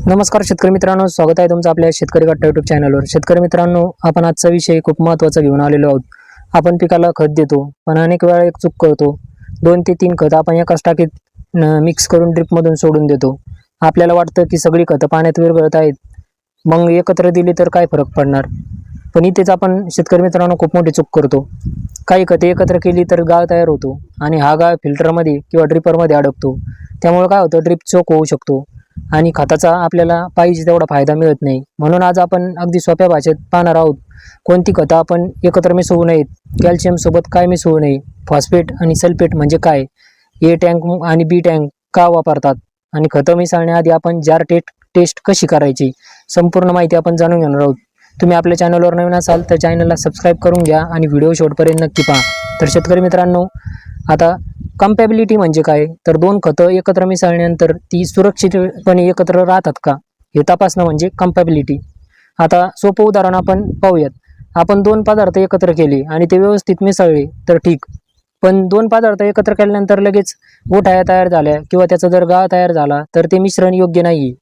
नमस्कार शेतकरी मित्रांनो, स्वागत आहे तुमचं आपल्या शेतकरी गट्टा यूट्यूब चॅनलवर। शेतकरी मित्रांनो, आपण आजचा विषय खूप महत्त्वाचा घेऊन आलेलो आहोत। आपण पिकाला खत देतो, पण अनेक वेळा एक चूक करतो। 2 ते 3 खत आपण एकाच टाकीत मिक्स करून ड्रिपमधून सोडून देतो। आपल्याला वाटतं की सगळी खतं पाण्यात विरघळत आहेत, मग एकत्र दिली तर काय फरक पडणार। पण इथेच आपण शेतकरी मित्रांनो खूप मोठी चूक करतो। काही खते एकत्र केली तर गाळ तयार होतो आणि हा गाळ फिल्टरमध्ये किंवा ड्रिपरमध्ये अडकतो। त्यामुळे काय होतं, ड्रिप चोक होऊ शकतो आणि खताचा आपल्याला पाहिजे तेवढा फायदा मिळत नाही। म्हणून आज आपण अगदी सोप्या भाषेत पाहणार आहोत, कोणती खतं आपण एकत्र मिसळू नयेत, कॅल्शियम सोबत काय मिसळू नये, फॉस्फेट आणि सल्फेट म्हणजे काय, ए टँक आणि बी टँक का वापरतात आणि खतं मिसळण्याआधी आपण जार टेस्ट कशी करायची, संपूर्ण माहिती आपण जाणून घेणार आहोत। तुम्ही आपल्या चॅनलवर नवीन असाल तर चॅनलला सबस्क्राईब करून घ्या आणि व्हिडिओ शेवटपर्यंत नक्की पहा। तर शेतकरी मित्रांनो, आता कंपॅबिलिटी म्हणजे काय, तर 2 खतं एकत्र मिसळल्यानंतर ती सुरक्षितपणे एकत्र राहतात का हे तपासणं म्हणजे कंपॅबिलिटी। आता सोपं उदाहरण आपण पाहूयात। आपण 2 पदार्थ एकत्र केले आणि ते व्यवस्थित मिसळले तर ठीक, पण 2 पदार्थ एकत्र केल्यानंतर लगेच गोठ्या तयार झाल्या किंवा त्याचा जर गाळ तयार झाला तर ते मिश्रण योग्य नाही।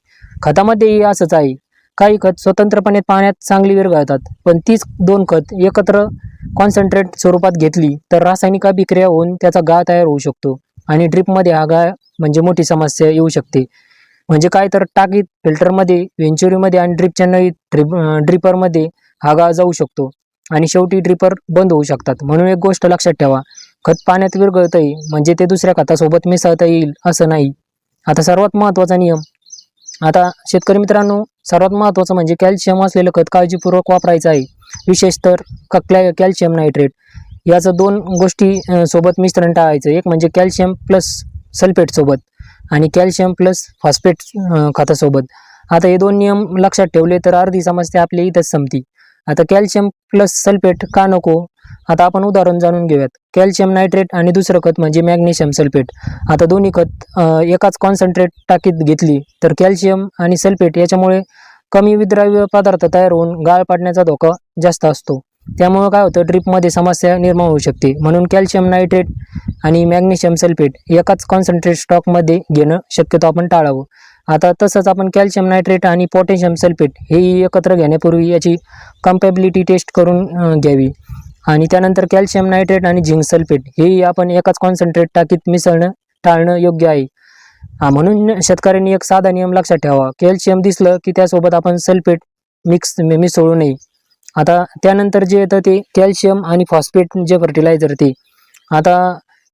खतामध्येही असंच आहे। काही खत स्वतंत्रपणे पाण्यात चांगली विरघळतात, पण तीच 2 खत एकत्र कॉन्सन्ट्रेट स्वरूपात घेतली तर रासायनिक अभिक्रिया होऊन त्याचा गाळ तयार होऊ शकतो आणि ड्रिपमध्ये हा गाळ म्हणजे मोठी समस्या येऊ शकते। म्हणजे काय, तर टाकीत, फिल्टरमध्ये, वेंचुरीमध्ये आणि ड्रिपच्या नळीत ड्रिपरमध्ये हा गाळ जाऊ शकतो आणि शेवटी ड्रिपर बंद होऊ शकतात। म्हणून एक गोष्ट लक्षात ठेवा, खत पाण्यात विरघळतंय म्हणजे ते दुसऱ्या खतासोबत मिसळता येईल असं नाही। आता सर्वात महत्त्वाचा नियम, आता शेतकरी मित्रांनो, सर्वात महत्त्वाचं म्हणजे कॅल्शियम असलेलं खत काळजीपूर्वक वापरायचं आहे। विशेष तर कॅल्शियम नायट्रेट याचं 2 गोष्टी सोबत मिश्रण टाळायचं। एक म्हणजे कॅल्शियम प्लस सल्फेट सोबत आणि कॅल्शियम प्लस फॉस्फेट खतासोबत। आता हे 2 नियम लक्षात ठेवले तर अर्धी समस्या आपली इथंच संपती। आता कॅल्शियम प्लस सल्फेट का नको, आता आपण उदाहरण जाणून घेऊयात। कॅल्शियम नायट्रेट आणि दुसरं खत म्हणजे मॅग्नेशियम सल्फेट। आता दोन्ही खत एकाच कॉन्सन्ट्रेट टाकीत घेतली तर कॅल्शियम आणि सल्फेट याच्यामुळे कमी विद्राव्य पदार्थ तयार होऊन गाळ पडण्याचा धोका जास्त असतो। त्यामुळे काय होतं, ड्रिपमध्ये समस्या निर्माण होऊ शकते। म्हणून कॅल्शियम नायट्रेट आणि मॅग्नेशियम सल्फेट एकाच कॉन्सन्ट्रेट स्टॉकमध्ये घेणं शक्यतो आपण टाळावं। आता तसंच आपण कॅल्शियम नायट्रेट आणि पोटॅशियम सल्फेट हे एकत्र घेण्यापूर्वी याची कंपॅबिलिटी टेस्ट करून घ्यावी आणि त्यानंतर कॅल्शियम नायट्रेट आणि झिंक सल्फेट हे आपण एकाच कॉन्सन्ट्रेट टाकीत मिसळणं टाळणं योग्य आहे। म्हणून शेतकऱ्यांनी एक साधा नियम लक्षात ठेवा, कॅल्शियम दिसलं की त्यासोबत आपण सल्फेट मिसळू नये। आता त्यानंतर जे येतं ते कॅल्शियम आणि फॉस्फेट जे फर्टिलायझर ते, आता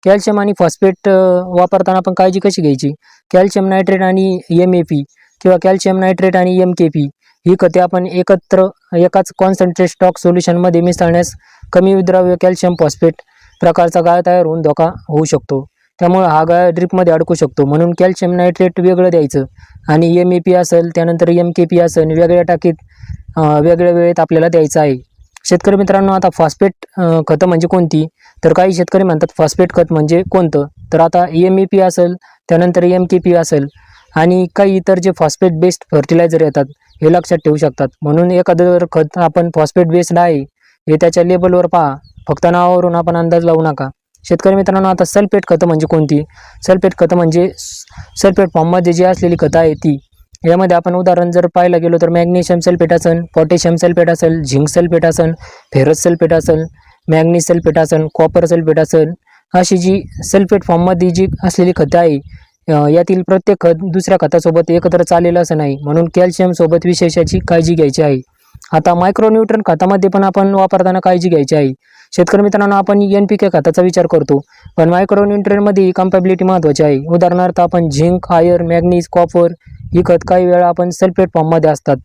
कॅल्शियम आणि फॉस्फेट वापरताना आपण काळजी कशी घ्यायची, कॅल्शियम नायट्रेट आणि MAP किंवा कॅल्शियम नायट्रेट आणि MKP ही खते आपण एकत्र एकाच कॉन्सन्ट्रेट स्टॉक सोल्युशनमध्ये मिसळण्यास कमी विद्राव्य कॅल्शियम फॉस्फेट प्रकारचा गाळ तयार होऊन धोका होऊ शकतो। त्यामुळे हा गाळ ड्रिपमध्ये अडकू शकतो। म्हणून कॅल्शियम नायट्रेट वेगळं द्यायचं आणि MAP असेल त्यानंतर MKP असेल वेगळ्या टाकीत वेगळ्या वेळेत आपल्याला द्यायचं आहे। शेतकरी मित्रांनो, आता फॉस्फेट खतं म्हणजे कोणती, तर काही शेतकरी म्हणतात फॉस्फेट खत म्हणजे कोणतं, तर आता MAP असेल त्यानंतर MKP असेल आणि काही इतर जे फॉस्फेट बेस्ड फर्टिलायझर येतात हे लक्षात ठेवू शकतात। म्हणून एखादं जर खत आपण फॉस्फेट बेस्ड आहे हे त्याच्या लेबलवर पहा, फक्त नावावरून आपण अंदाज लावू नका। शेतकरी मित्रांनो, आता सल्फेट खतं म्हणजे कोणती, सल्फेट खतं म्हणजे सल्फेट फॉर्ममध्ये जी असलेली खतं आहे ती। यामध्ये आपण उदाहरण जर पाहायला गेलो तर मॅग्नेशियम सल्फेट असेल, पोटॅशियम सल्फेट असेल, झिंक सल्फेट असेल, फेरस सल्फेट असेल, मॅग्नीज सल्फेट असेल, कॉपर सल्फेट असेल, अशी जी सल्फेट फॉर्ममध्ये जी असलेली खतं आहे यातील प्रत्येक खत दुसऱ्या खतासोबत एकत्र चालेलं असं नाही। म्हणून कॅल्शियम सोबत विशेषाची काळजी घ्यायची आहे। आता मायक्रोन्यूट्रन खतामध्ये पण आपण वापरताना काळजी घ्यायची आहे। शेतकरी मित्रांनो, आपण NPK खताचा विचार करतो, पण मायक्रोन्यूट्रनमध्ये कंपॅबिलिटी महत्त्वाची आहे। उदाहरणार्थ आपण झिंक, आयर्न, मॅग्नीज, कॉपर ही खत काही वेळा आपण सल्फेट फॉर्ममध्ये असतात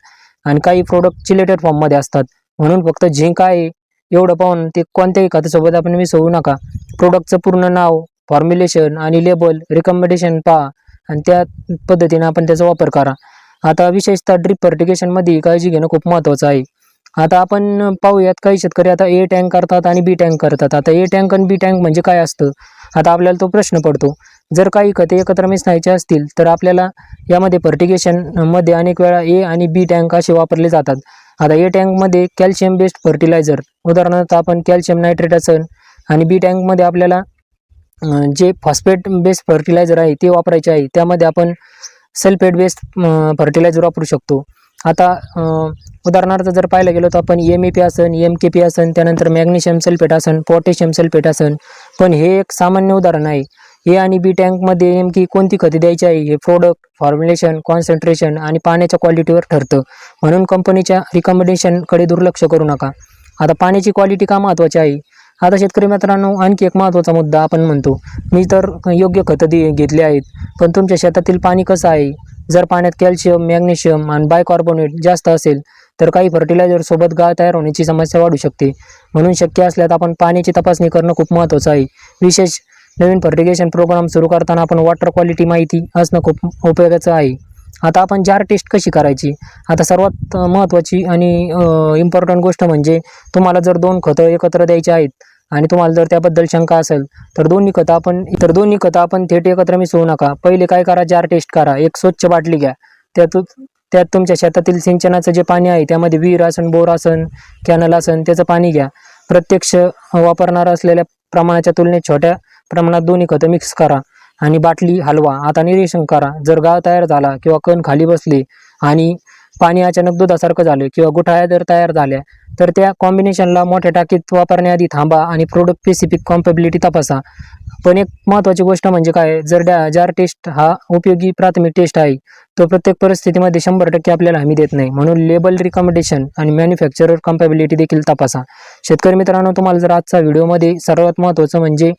आणि काही प्रोडक्ट चिलेटेड फॉर्ममध्ये असतात। म्हणून फक्त झिंक आहे एवढं पाहून ते कोणत्याही खतासोबत आपण मिसळू नका। प्रोडक्टचं पूर्ण नाव, फॉर्म्युलेशन आणि लेबल, रिकमेंडेशन पहा आणि त्या पद्धतीने आपण त्याचा वापर करा। आता विशेषतः ड्रिप फर्टिगेशनमध्ये काळजी घेणं खूप महत्त्वाचं आहे। आता आपण पाहूयात, काही शेतकरी आता A टँक करतात आणि B टँक करतात। आता A टँक आणि B टँक म्हणजे काय असतं, आता आपल्याला तो प्रश्न पडतो। जर काही खते एकत्र मिसळायचे असतील तर आपल्याला यामध्ये फर्टिगेशनमध्ये अनेक वेळा A आणि B टँक असे वापरले जातात। आता A टँकमध्ये कॅल्शियम बेस्ड फर्टिलायझर, उदाहरणार्थ आपण कॅल्शियम नायट्रेट असेल आणि B टँकमध्ये आपल्याला जे फॉस्फेट बेस्ड फर्टिलायझर आहे ते वापरायचे आहे। त्यामध्ये आपण सल्फेट बेस्ड फर्टिलायझर वापरू शकतो. आता उदाहरणार्थ जर पाहायला गेलो तर आपण MEP असन, MKP असन, त्यानंतर मॅग्नेशियम सल्फेट असन, पोटॅशियम सल्फेट असन. पण हे एक सामान्य उदाहरण आहे. A आणि B टँकमध्ये नेमकी कोणती खते द्यायची आहे हे प्रोडक्ट, फॉर्म्युलेशन, कॉन्सन्ट्रेशन आणि पाण्याच्या क्वालिटीवर ठरतं. म्हणून कंपनीच्या रिकमेंडेशनकडे दुर्लक्ष करू नका. आता पाण्याची क्वालिटी का महत्त्वाची आहे? आता शेतकरी मित्रांनो, आणखी एक महत्त्वाचा मुद्दा आपण म्हणतो, मी तर योग्य खतं घेतली आहेत, पण तुमच्या शेतातील पाणी कसं आहे? जर पाण्यात कॅल्शियम, मॅग्नेशियम आणि बायकार्बोनेट जास्त असेल तर काही फर्टिलायझर सोबत गाळ तयार होण्याची समस्या वाढू शकते. म्हणून शक्य असल्यास आपण पाण्याची तपासणी करणं खूप महत्त्वाचं आहे. विशेष नवीन फर्टिगेशन प्रोग्राम सुरू करताना आपण वॉटर क्वालिटी माहिती असणं खूप उपयोगाचं आहे. आता आपण जार टेस्ट कशी करायची? आता सर्वात महत्त्वाची आणि इम्पॉर्टंट गोष्ट म्हणजे तुम्हाला जर 2 खतं एकत्र द्यायची आहेत आणि तुम्हाला जर त्याबद्दल शंका असेल तर दोन्ही खतं आपण थेट एकत्र मिसळू नका. पहिले काय करा, जार टेस्ट करा. एक स्वच्छ बाटली घ्या. त्यात तुमच्या शेतातील सिंचनाचं जे पाणी आहे त्यामध्ये विहीर असन, बोर असन, कॅनल असन त्याचं पाणी घ्या. प्रत्यक्ष वापरणार असलेल्या प्रमाणाच्या तुलनेत छोट्या प्रमाणात दोन्ही खतं मिक्स करा आणि बाटली हलवा. आता निरीक्षण करा, जर गाळ तयार झाला किंवा कण खाली बसले आणि पाणी अचानक दुधासारखं झालं किंवा गुठळ्या जर तयार झाल्या तर त्या कॉम्बिनेशनला मोठ्या टाकीत वापरण्याआधी थांबा आणि प्रोडक्ट स्पेसिफिक कॉम्पॅबिलिटी तपासा. पण एक महत्त्वाची गोष्ट म्हणजे काय, जर जार टेस्ट हा उपयोगी प्राथमिक टेस्ट आहे, तो प्रत्येक परिस्थितीमध्ये 100% आपल्याला हमी देत नाही. म्हणून लेबल रिकमेंडेशन आणि मॅन्युफॅक्चरर कॉम्पॅबिलिटी देखील तपासा. शेतकरी मित्रांनो, तुम्हाला जर आजचा व्हिडिओमध्ये सर्वात महत्त्वाचं म्हणजे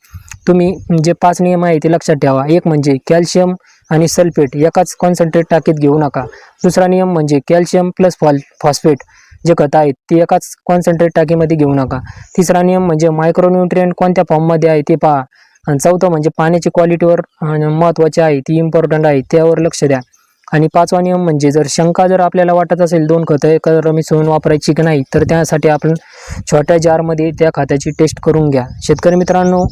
तुम्ही जे 5 नियम आहे ते लक्षात ठेवा. एक म्हणजे कॅल्शियम आणि सल्फेट एकाच कॉन्सन्ट्रेट टाकीत घेऊ नका. दुसरा नियम म्हणजे कॅल्शियम प्लस फॉस्फेट जे खत आहेत ते एकाच कॉन्सन्ट्रेट टाकीमध्ये घेऊ नका. तिसरा नियम म्हणजे मायक्रोन्यूट्रिएंट कोणत्या फॉर्ममध्ये आहे ते पहा. आणि चौथं म्हणजे पाण्याची क्वालिटीवर महत्त्वाची आहे, ती इम्पॉर्टंट आहे, त्यावर लक्ष द्या. आणि 5वा नियम म्हणजे जर आपल्याला वाटत असेल 2 खतं एकत्र मिसळून वापरायची की नाही तर त्यासाठी आपण छोट्या जारमध्ये त्या खताची टेस्ट करून घ्या. शेतकरी मित्रांनो,